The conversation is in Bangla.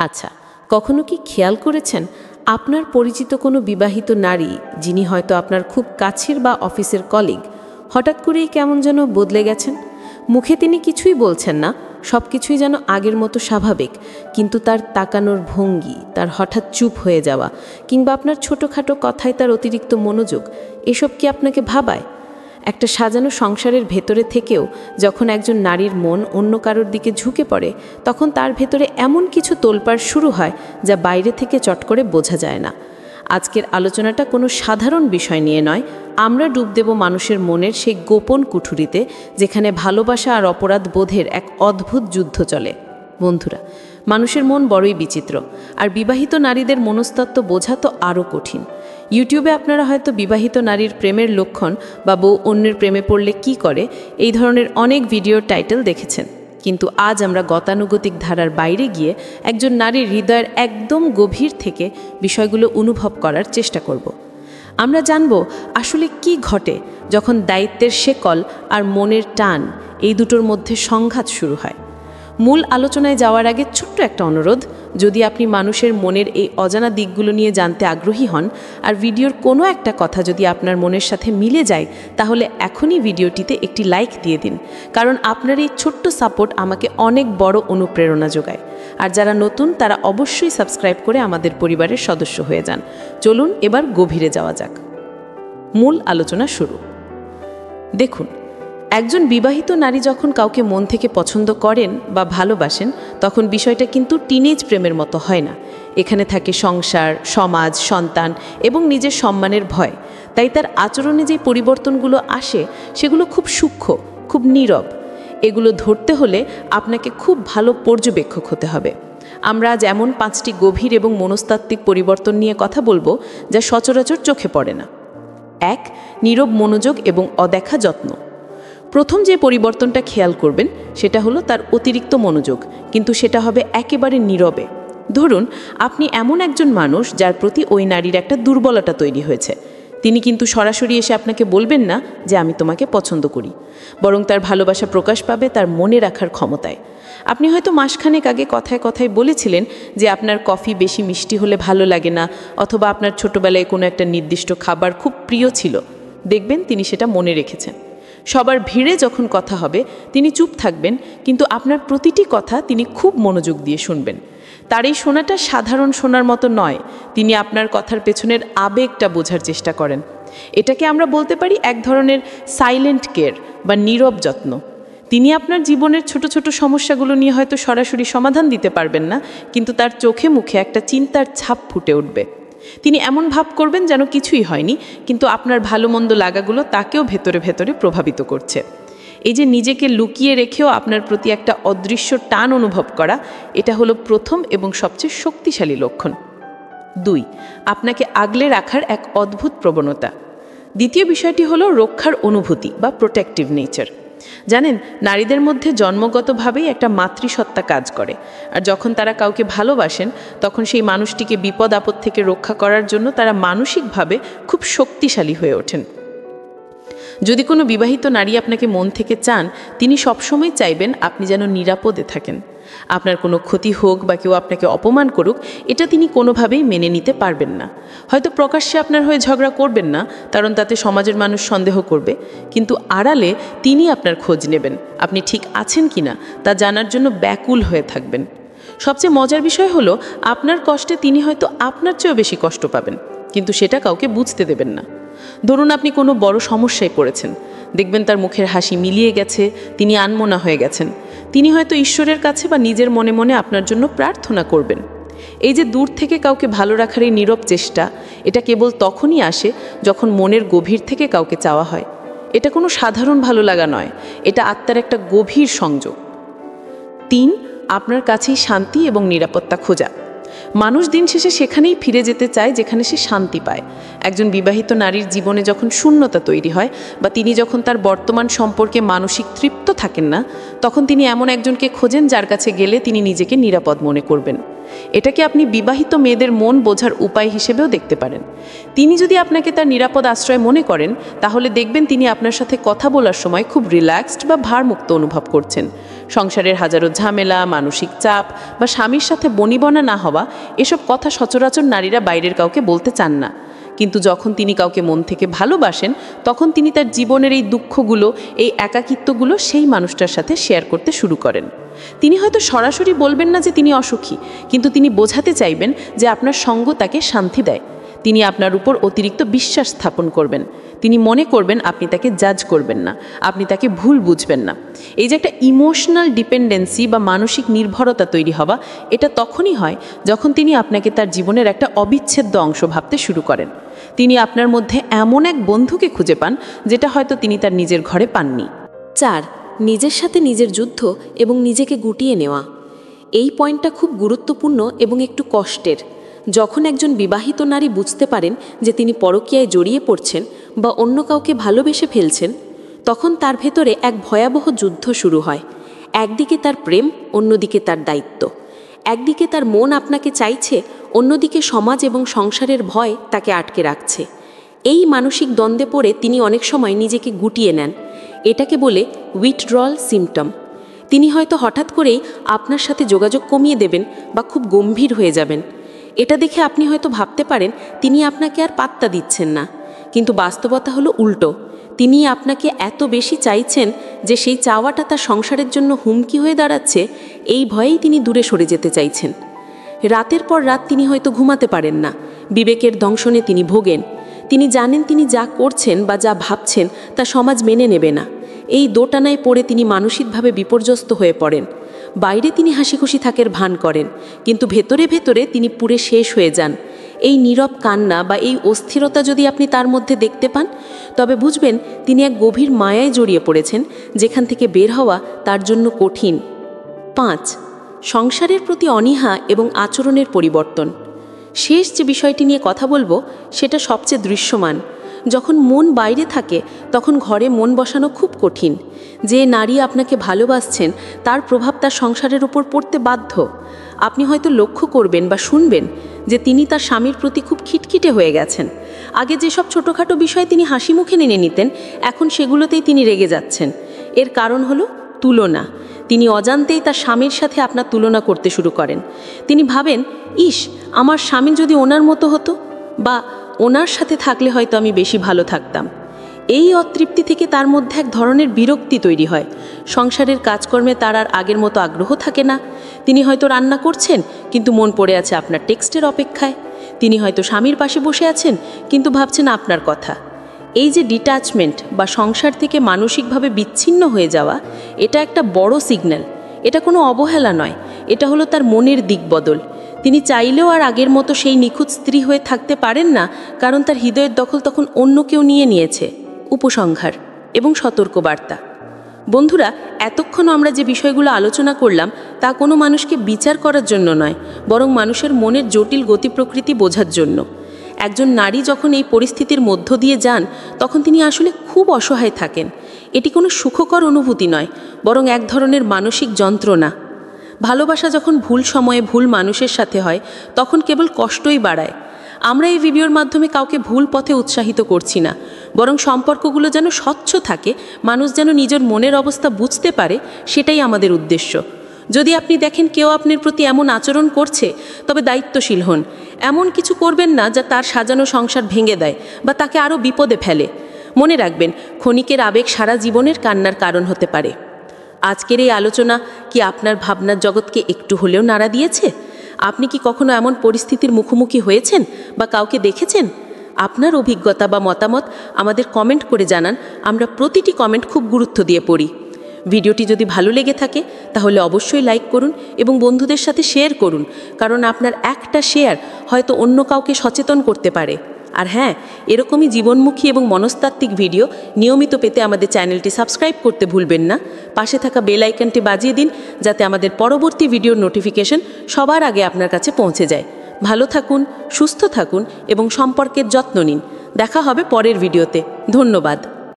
আচ্ছা, কখনো কি খেয়াল করেছেন আপনার পরিচিত কোনো বিবাহিত নারী, যিনি হয়তো আপনার খুব কাছের বা অফিসের কলিগ, হঠাৎ করেই কেমন যেন বদলে গেছেন? মুখে তিনি কিছুই বলছেন না, সব কিছুই যেন আগের মতো স্বাভাবিক, কিন্তু তার তাকানোর ভঙ্গি, তার হঠাৎ চুপ হয়ে যাওয়া, কিংবা আপনার ছোটোখাটো কথায় তার অতিরিক্ত মনোযোগ, এসব কি আপনাকে ভাবায়? একটা সাজানো সংসারের ভেতরে থেকেও যখন একজন নারীর মন অন্য কারোর দিকে ঝুঁকে পড়ে, তখন তার ভেতরে এমন কিছু তোলপাড় শুরু হয় যা বাইরে থেকে চট করে বোঝা যায় না। আজকের আলোচনাটা কোনো সাধারণ বিষয় নিয়ে নয়, আমরা ডুব দেব মানুষের মনের সেই গোপন কুঠুরিতে, যেখানে ভালোবাসা আর অপরাধ বোধের এক অদ্ভুত যুদ্ধ চলে। বন্ধুরা, মানুষের মন বড়ই বিচিত্র, আর বিবাহিত নারীদের মনস্তত্ত্ব বোঝা তো আরও কঠিন। ইউটিউবে আপনারা হয়তো বিবাহিত নারীর প্রেমের লক্ষণ বা বউ অন্যের প্রেমে পড়লে কি করে, এই ধরনের অনেক ভিডিওর টাইটেল দেখেছেন। কিন্তু আজ আমরা গতানুগতিক ধারার বাইরে গিয়ে একজন নারীর হৃদয়ের একদম গভীর থেকে বিষয়গুলো অনুভব করার চেষ্টা করব। আমরা জানব আসলে কি ঘটে যখন দায়িত্বের শেকল আর মনের টান, এই দুটোর মধ্যে সংঘাত শুরু হয়। মূল আলোচনায় যাওয়ার আগে ছোট্ট একটা অনুরোধ, যদি আপনি মানুষের মনের এই অজানা দিকগুলো নিয়ে জানতে আগ্রহী হন আর ভিডিওর কোনো একটা কথা যদি আপনার মনের সাথে মিলে যায়, তাহলে এখনই ভিডিওটিতে একটি লাইক দিয়ে দিন, কারণ আপনার এই ছোট্ট সাপোর্ট আমাকে অনেক বড় অনুপ্রেরণা যোগায়। আর যারা নতুন তারা অবশ্যই সাবস্ক্রাইব করে আমাদের পরিবারের সদস্য হয়ে যান। চলুন এবার গভীরে যাওয়া যাক। মূল আলোচনা শুরু। দেখুন, একজন বিবাহিত নারী যখন কাউকে মন থেকে পছন্দ করেন বা ভালোবাসেন, তখন বিষয়টা কিন্তু টিনেজ প্রেমের মতো হয় না। এখানে থাকে সংসার, সমাজ, সন্তান এবং নিজের সম্মানের ভয়। তাই তার আচরণে যে পরিবর্তনগুলো আসে, সেগুলো খুব সূক্ষ্ম, খুব নীরব। এগুলো ধরতে হলে আপনাকে খুব ভালো পর্যবেক্ষক হতে হবে। আমরা আজ এমন 5টি গভীর এবং মনস্তাত্ত্বিক পরিবর্তন নিয়ে কথা বলবো, যা সচরাচর চোখে পড়ে না। 1. নীরব মনোযোগ এবং অদেখা যত্ন। প্রথম যে পরিবর্তনটা খেয়াল করবেন সেটা হলো তার অতিরিক্ত মনোযোগ, কিন্তু সেটা হবে একেবারে নীরবে। ধরুন, আপনি এমন একজন মানুষ যার প্রতি ওই নারীর একটা দুর্বলতা তৈরি হয়েছে। তিনি কিন্তু সরাসরি এসে আপনাকে বলবেন না যে আমি তোমাকে পছন্দ করি, বরং তার ভালোবাসা প্রকাশ পাবে তার মনে রাখার ক্ষমতায়। আপনি হয়তো মাসখানেক আগে কথায় কথায় বলেছিলেন যে আপনার কফি বেশি মিষ্টি হলে ভালো লাগে না, অথবা আপনার ছোটবেলায় কোনো একটা নির্দিষ্ট খাবার খুব প্রিয় ছিল। দেখবেন তিনি সেটা মনে রেখেছেন। সবার ভিড়ে যখন কথা হবে তিনি চুপ থাকবেন, কিন্তু আপনার প্রতিটি কথা তিনি খুব মনোযোগ দিয়ে শুনবেন। তার এই শোনাটা সাধারণ শোনার মতো নয়, তিনি আপনার কথার পেছনের আবেগটা বোঝার চেষ্টা করেন। এটাকে আমরা বলতে পারি এক ধরনের সাইলেন্ট কেয়ার বা নীরব যত্ন। তিনি আপনার জীবনের ছোট ছোট সমস্যাগুলো নিয়ে হয়তো সরাসরি সমাধান দিতে পারবেন না, কিন্তু তার চোখে মুখে একটা চিন্তার ছাপ ফুটে উঠবে। তিনি এমন ভাব করবেন যেন কিছুই হয়নি, কিন্তু আপনার ভালো মন্দ লাগাগুলো তাকেও ভেতরে ভেতরে প্রভাবিত করছে। এই যে নিজেকে লুকিয়ে রেখেও আপনার প্রতি একটা অদৃশ্য টান অনুভব করা, এটা হলো প্রথম এবং সবচেয়ে শক্তিশালী লক্ষণ। 2. আপনাকে আগলে রাখার এক অদ্ভুত প্রবণতা। দ্বিতীয় বিষয়টি হলো রক্ষার অনুভূতি বা প্রোটেক্টিভ নেচার। জানেন, নারীদের মধ্যে জন্মগতভাবেই একটা মাতৃসত্তা কাজ করে, আর যখন তারা কাউকে ভালোবাসেন তখন সেই মানুষটিকে বিপদ আপদ থেকে রক্ষা করার জন্য তারা মানসিকভাবে খুব শক্তিশালী হয়ে ওঠেন। যদি কোনো বিবাহিত নারী আপনাকে মন থেকে চান, তিনি সবসময় চাইবেন আপনি যেন নিরাপদে থাকেন। আপনার কোনো ক্ষতি হোক বা কেউ আপনাকে অপমান করুক, এটা তিনি কোনোভাবেই মেনে নিতে পারবেন না। হয়তো প্রকাশ্যে আপনার হয়ে ঝগড়া করবেন না, কারণ তাতে সমাজের মানুষ সন্দেহ করবে, কিন্তু আড়ালে তিনি আপনার খোঁজ নেবেন, আপনি ঠিক আছেন কিনা তা জানার জন্য ব্যাকুল হয়ে থাকবেন। সবচেয়ে মজার বিষয় হলো, আপনার কষ্টে তিনি হয়তো আপনার চেয়েও বেশি কষ্ট পাবেন, কিন্তু সেটা কাউকে বুঝতে দেবেন না। ধরুন, আপনি কোনো বড় সমস্যায় পড়েছেন, দেখবেন তার মুখের হাসি মিলিয়ে গেছে, তিনি আনমনা হয়ে গেছেন। তিনি হয়তো ঈশ্বরের কাছে বা নিজের মনে মনে আপনার জন্য প্রার্থনা করবেন। এই যে দূর থেকে কাউকে ভালো রাখার এই নীরব চেষ্টা, এটা কেবল তখনই আসে যখন মনের গভীর থেকে কাউকে চাওয়া হয়। এটা কোনো সাধারণ ভালো লাগা নয়, এটা আত্মার একটা গভীর সংযোগ। 3. আপনার কাছেই শান্তি এবং নিরাপত্তা খোঁজা। মানুষ দিন শেষে সেখানেই ফিরে যেতে চায় যেখানে সে শান্তি পায়। একজন বিবাহিত নারীর জীবনে যখন শূন্যতা তৈরি হয় বা তিনি যখন তার বর্তমান সম্পর্কে মানসিক তৃপ্ত থাকেন না, তখন তিনি এমন একজনকে খোঁজেন যার কাছে গেলে তিনি নিজেকে নিরাপদ মনে করবেন। এটাকে আপনি বিবাহিত মেয়েদের মন বোঝার উপায় হিসেবেও দেখতে পারেন। তিনি যদি আপনাকে তার নিরাপদ আশ্রয় মনে করেন, তাহলে দেখবেন তিনি আপনার সাথে কথা বলার সময় খুব রিল্যাক্সড বা ভারমুক্ত অনুভব করছেন। সংসারের হাজারো ঝামেলা, মানসিক চাপ বা স্বামীর সাথে বনিবনা না হওয়া, এসব কথা সচরাচর নারীরা বাইরের কাউকে বলতে চান না। কিন্তু যখন তিনি কাউকে মন থেকে ভালোবাসেন, তখন তিনি তার জীবনের এই দুঃখগুলো, এই একাকিত্বগুলো সেই মানুষটার সাথে শেয়ার করতে শুরু করেন। তিনি হয়তো সরাসরি বলবেন না যে তিনি অসুখী, কিন্তু তিনি বোঝাতে চাইবেন যে আপনার সঙ্গ তাকে শান্তি দেয়। তিনি আপনার উপর অতিরিক্ত বিশ্বাস স্থাপন করবেন। তিনি মনে করবেন আপনি তাকে জাজ করবেন না, আপনি তাকে ভুল বুঝবেন না। এই যে একটা ইমোশনাল ডিপেন্ডেন্সি বা মানসিক নির্ভরতা তৈরি হওয়া, এটা তখনই হয় যখন তিনি আপনাকে তার জীবনের একটা অবিচ্ছেদ্য অংশ ভাবতে শুরু করেন। তিনি আপনার মধ্যে এমন এক বন্ধুকে খুঁজে পান যেটা হয়তো তিনি তার নিজের ঘরে পাননি। 4. নিজের সাথে নিজের যুদ্ধ এবং নিজেকে গুটিয়ে নেওয়া। এই পয়েন্টটা খুব গুরুত্বপূর্ণ এবং একটু কষ্টের। যখন একজন বিবাহিত নারী বুঝতে পারেন যে তিনি পরকীয়ায় জড়িয়ে পড়ছেন বা অন্য কাউকে ভালোবেসে ফেলছেন, তখন তার ভেতরে এক ভয়াবহ যুদ্ধ শুরু হয়। একদিকে তার প্রেম, অন্যদিকে তার দায়িত্ব। একদিকে তার মন আপনাকে চাইছে, অন্যদিকে সমাজ এবং সংসারের ভয় তাকে আটকে রাখছে। এই মানসিক দ্বন্দ্বে পড়ে তিনি অনেক সময় নিজেকে গুটিয়ে নেন। এটাকে বলে উইথড্রল সিমটম। তিনি হয়তো হঠাৎ করেই আপনার সাথে যোগাযোগ কমিয়ে দেবেন বা খুব গম্ভীর হয়ে যাবেন। এটা দেখে আপনি হয়তো ভাবতে পারেন তিনি আপনাকে আর পাত্তা দিচ্ছেন না, কিন্তু বাস্তবতা হলো উল্টো। তিনি আপনাকে এত বেশি চাইছেন যে সেই চাওয়াটা তার সংসারের জন্য হুমকি হয়ে দাঁড়াচ্ছে। এই ভয়েই তিনি দূরে সরে যেতে চাইছেন। রাতের পর রাত তিনি হয়তো ঘুমাতে পারেন না, বিবেকের দংশনে তিনি ভোগেন। তিনি জানেন তিনি যা করছেন বা যা ভাবছেন তা সমাজ মেনে নেবে না। এই দোটানায় পড়ে তিনি মানসিকভাবে বিপর্যস্ত হয়ে পড়েন। বাইরে তিনি হাসিখুশি থাকার ভান করেন, কিন্তু ভেতরে ভেতরে তিনি পুরে শেষ হয়ে যান। এই নীরব কান্না বা এই অস্থিরতা যদি আপনি তার মধ্যে দেখতে পান, তবে বুঝবেন তিনি এক গভীর মায়ায় জড়িয়ে পড়েছেন, যেখান থেকে বের হওয়া তার জন্য কঠিন। 5. সংসারের প্রতি অনীহা এবং আচরণের পরিবর্তন। শেষ যে বিষয়টি নিয়ে কথা বলবো সেটা সবচেয়ে দৃশ্যমান। যখন মন বাইরে থাকে তখন ঘরে মন বসানো খুব কঠিন। যে নারী আপনাকে ভালোবাসছেন তার প্রভাব তার সংসারের উপর পড়তে বাধ্য। আপনি হয়তো লক্ষ্য করবেন বা শুনবেন যে তিনি তার স্বামীর প্রতি খুব খিটখিটে হয়ে গেছেন। আগে যেসব ছোটোখাটো বিষয় তিনি হাসি মুখে মেনে নিতেন, এখন সেগুলোতেই তিনি রেগে যাচ্ছেন। এর কারণ হলো তুলনা। তিনি অজান্তেই তার স্বামীর সাথে আপনার তুলনা করতে শুরু করেন। তিনি ভাবেন, ইস, আমার স্বামী যদি ওনার মতো হতো, বা ওনার সাথে থাকলে হয়তো আমি বেশি ভালো থাকতাম। এই অতৃপ্তি থেকে তার মধ্যে এক ধরনের বিরক্তি তৈরি হয়। সংসারের কাজকর্মে তার আর আগের মতো আগ্রহ থাকে না। তিনি হয়তো রান্না করছেন কিন্তু মন পড়ে আছে আপনার টেক্সটের অপেক্ষায়। তিনি হয়তো স্বামীর পাশে বসে আছেন কিন্তু ভাবছেন আপনার কথা। এই যে ডিট্যাচমেন্ট বা সংসার থেকে মানসিকভাবে বিচ্ছিন্ন হয়ে যাওয়া, এটা একটা বড় সিগন্যাল। এটা কোনো অবহেলা নয়, এটা হলো তার মনের দিকবদল। তিনি চাইলেও আর আগের মতো সেই নিখুঁত স্ত্রী হয়ে থাকতে পারেন না, কারণ তার হৃদয়ের দখল তখন অন্য কেউ নিয়ে নিয়েছে। উপসংহার এবং সতর্কবার্তা। বন্ধুরা, এতক্ষণ আমরা যে বিষয়গুলো আলোচনা করলাম তা কোনো মানুষকে বিচার করার জন্য নয়, বরং মানুষের মনের জটিল গতি প্রকৃতি বোঝার জন্য। একজন নারী যখন এই পরিস্থিতির মধ্য দিয়ে যান, তখন তিনি আসলে খুব অসহায় থাকেন। এটি কোনো সুখকর অনুভূতি নয়, বরং এক ধরনের মানসিক যন্ত্রণা। ভালোবাসা যখন ভুল সময়ে ভুল মানুষের সাথে হয়, তখন কেবল কষ্টই বাড়ায়। আমরা এই ভিডিওর মাধ্যমে কাউকে ভুল পথে উৎসাহিত করছি না, বরং সম্পর্কগুলো যেন স্বচ্ছ থাকে, মানুষ যেন নিজের মনের অবস্থা বুঝতে পারে, সেটাই আমাদের উদ্দেশ্য। যদি আপনি দেখেন কেউ আপনার প্রতি এমন আচরণ করছে, তবে দায়িত্বশীল হন। এমন কিছু করবেন না যা তার সাজানো সংসার ভেঙে দেয় বা তাকে আরও বিপদে ফেলে। মনে রাখবেন, ক্ষণিকের আবেগ সারা জীবনের কান্নার কারণ হতে পারে। আজকের এই আলোচনা কি আপনার ভাবনার জগৎকে একটু হলেও নাড়া দিয়েছে? আপনি কি কখনো এমন পরিস্থিতির মুখোমুখি হয়েছেন বা কাউকে দেখেছেন? আপনার অভিজ্ঞতা বা মতামত আমাদের কমেন্ট করে জানান। আমরা প্রতিটি কমেন্ট খুব গুরুত্ব দিয়ে পড়ি। ভিডিওটি যদি ভালো লেগে থাকে তাহলে অবশ্যই লাইক করুন এবং বন্ধুদের সাথে শেয়ার করুন, কারণ আপনার একটা শেয়ার হয়তো অন্য কাউকে সচেতন করতে পারে। আর হ্যাঁ, এরকমই জীবনমুখী এবং মনস্তাত্ত্বিক ভিডিও নিয়মিত পেতে আমাদের চ্যানেলটি সাবস্ক্রাইব করতে ভুলবেন না। পাশে থাকা বেল আইকনটি বাজিয়ে দিন, যাতে আমাদের পরবর্তী ভিডিওর নোটিফিকেশন সবার আগে আপনার কাছে পৌঁছে যায়। ভালো থাকুন, সুস্থ থাকুন এবং সম্পর্কের যত্ন নিন। দেখা হবে পরের ভিডিওতে। ধন্যবাদ।